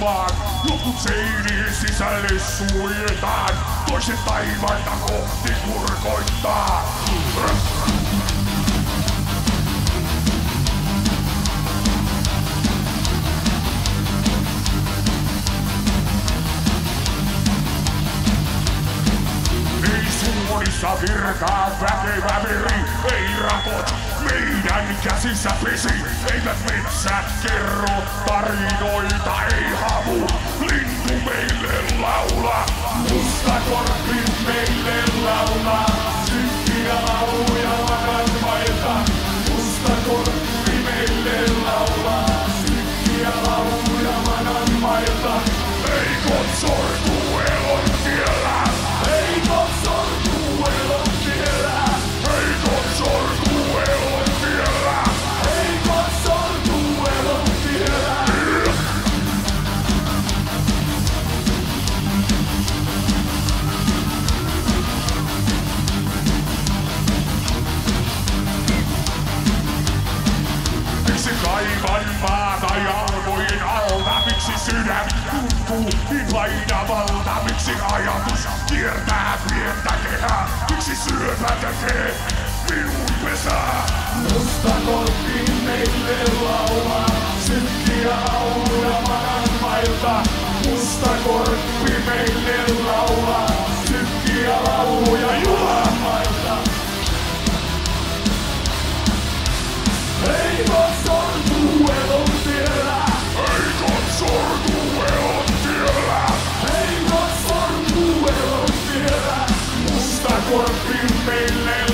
tummaan. Jotkut seinien sisälle suljetaan, toiset taivaita kohti kurkoittaa. Suunissa virtaa väkevä veri, ei rakot meidän käsissä pesi. Eivät metsät kerro tarinoita, ei havu lintu meille laula. Musta korpi meille laula, synkkiä lauluja makanmailta. Musta korpi meille laula, synkkiä lauluja makanmailta. Heikot sortuu elon tiellä. Heikot sortuu elon tiellä. Heikot sortuu elon tiellä. Heikot sortuu elon tiellä. Miksi kaivan maata jalkojen alta? Miksi sydän tuntuu niin painavalta? Miksi ajatus kiertää pientä kehää? Miksi syöpä tekee minun pesää? Musta korppi meille laulaa, synkkiä lauluja makanmailta. Musta korppi meille laulaa, synkkiä lauluja juhamailta. Heikot sortuu elon tiellä. Heikot sortuu elon tiellä. Heikot sortuu elon tiellä. Musta korppi meille